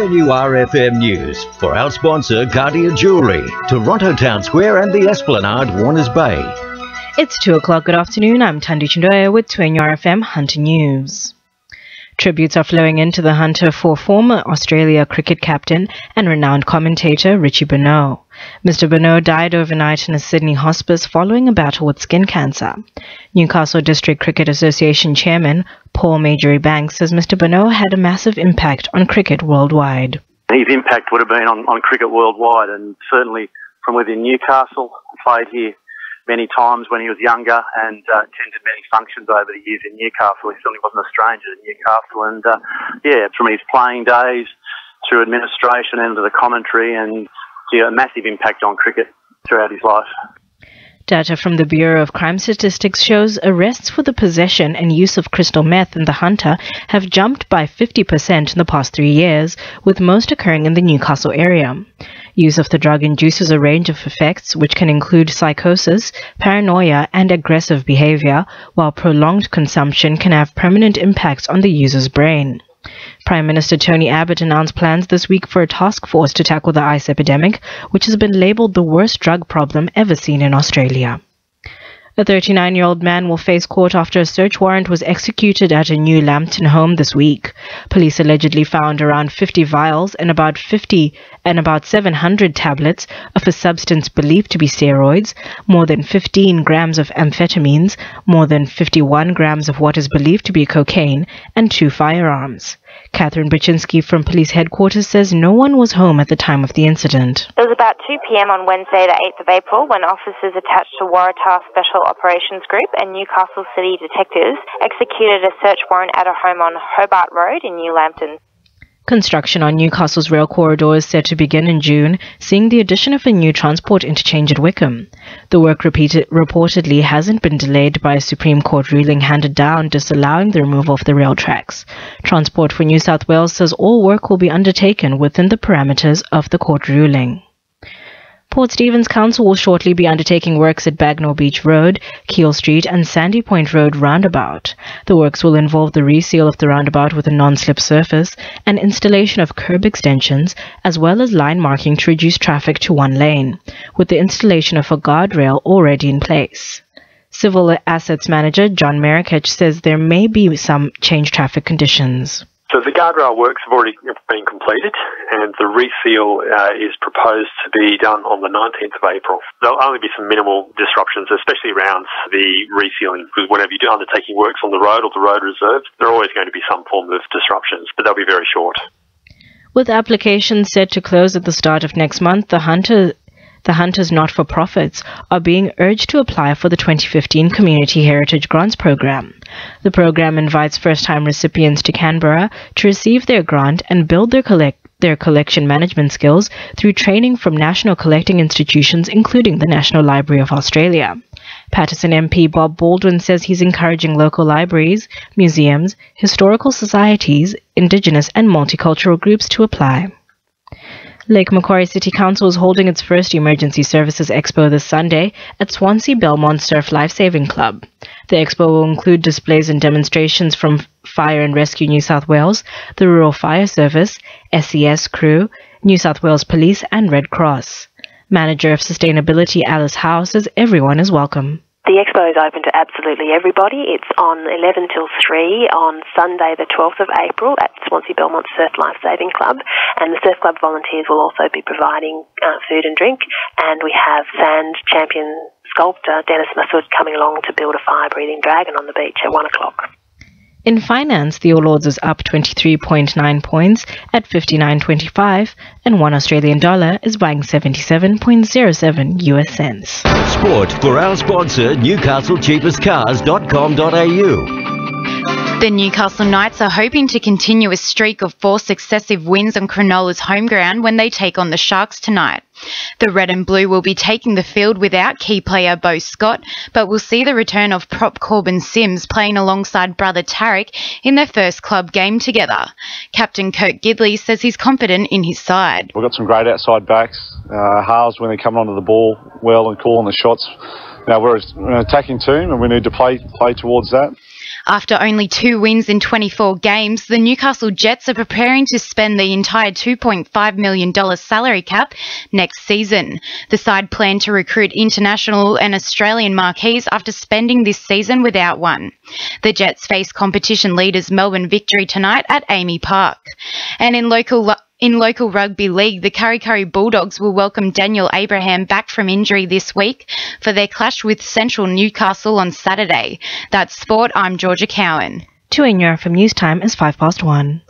WRFM News for our sponsor Guardian Jewellery, Toronto Town Square and the Esplanade, Warners Bay. It's 2 o'clock. Good afternoon. I'm Thandi Chindove with WRFM Hunter News. Tributes are flowing into the Hunter for former Australia cricket captain and renowned commentator Richie Benaud. Mr. Benaud died overnight in a Sydney hospice following a battle with skin cancer. Newcastle District Cricket Association Chairman Paul Majory Banks says Mr. Benaud had a massive impact on cricket worldwide. His impact would have been on cricket worldwide, and certainly from within Newcastle. Played here many times when he was younger and attended many functions over the years in Newcastle. He certainly wasn't a stranger to Newcastle, and from his playing days through administration and to the commentary, and a massive impact on cricket throughout his life. Data from the Bureau of Crime Statistics shows arrests for the possession and use of crystal meth in the Hunter have jumped by 50% in the past 3 years, with most occurring in the Newcastle area. Use of the drug induces a range of effects, which can include psychosis, paranoia, and aggressive behavior, while prolonged consumption can have permanent impacts on the user's brain. Prime Minister Tony Abbott announced plans this week for a task force to tackle the ice epidemic, which has been labelled the worst drug problem ever seen in Australia. A 39-year-old man will face court after a search warrant was executed at a New Lambton home this week. Police allegedly found around 50 vials and about 700 tablets of a substance believed to be steroids, more than 15 grams of amphetamines, more than 51 grams of what is believed to be cocaine, and 2 firearms. Catherine Baczynski from police headquarters says no one was home at the time of the incident. It was about 2 p.m. on Wednesday the 8th of April when officers attached to Waratah Special Operations Group and Newcastle City detectives executed a search warrant at a home on Hobart Road in New Lambton. Construction on Newcastle's rail corridor is set to begin in June, seeing the addition of a new transport interchange at Wickham. The work reportedly hasn't been delayed by a Supreme Court ruling handed down disallowing the removal of the rail tracks. Transport for New South Wales says all work will be undertaken within the parameters of the court ruling. Port Stephens Council will shortly be undertaking works at Bagnall Beach Road, Keele Street and Sandy Point Road roundabout. The works will involve the reseal of the roundabout with a non-slip surface and installation of curb extensions, as well as line marking to reduce traffic to one lane, with the installation of a guardrail already in place. Civil Assets Manager John Merrickich says there may be some change traffic conditions. So the guardrail works have already been completed, and the reseal is proposed to be done on the 19th of April. There'll only be some minimal disruptions, especially around the resealing, because whenever you're undertaking works on the road or the road reserve, there are always going to be some form of disruptions, but they'll be very short. With applications set to close at the start of next month, the Hunters not-for-profits are being urged to apply for the 2015 Community Heritage Grants Program. The program invites first-time recipients to Canberra to receive their grant and build their collection management skills through training from national collecting institutions, including the National Library of Australia. Paterson MP Bob Baldwin says he's encouraging local libraries, museums, historical societies, Indigenous and multicultural groups to apply. Lake Macquarie City Council is holding its first Emergency Services Expo this Sunday at Swansea Belmont Surf Lifesaving Club. The expo will include displays and demonstrations from Fire and Rescue New South Wales, the Rural Fire Service, SES crew, New South Wales Police and Red Cross. Manager of Sustainability Alice Howe says everyone is welcome. The expo is open to absolutely everybody. It's on 11 till 3 on Sunday the 12th of April at Swansea Belmont Surf Lifesaving Club, and the Surf Club volunteers will also be providing food and drink, and we have sand champion sculptor Dennis Massoud coming along to build a fire-breathing dragon on the beach at 1 o'clock. In finance, the All Ords is up 23.9 points at 59.25, and $1 Australian dollar is buying 77.07 US cents. Sport for our sponsor, NewcastleCheapestCars.com.au. The Newcastle Knights are hoping to continue a streak of 4 successive wins on Cronola's home ground when they take on the Sharks tonight. The Red and Blue will be taking the field without key player Beau Scott, but will see the return of prop Corbin Sims playing alongside brother Tarek in their first club game together. Captain Kirk Gidley says he's confident in his side. We've got some great outside backs, halves when they're coming onto the ball well and calling the shots. Now we're an attacking team and we need to play towards that. After only 2 wins in 24 games, the Newcastle Jets are preparing to spend the entire $2.5 million salary cap next season. The side plan to recruit international and Australian marquees after spending this season without one. The Jets face competition leaders Melbourne Victory tonight at Amy Park. And in local rugby league, the Kurri Kurri Bulldogs will welcome Daniel Abraham back from injury this week for their clash with Central Newcastle on Saturday. That's sport. I'm Jorja Cowan. 2 in your FM News Time is 1:05.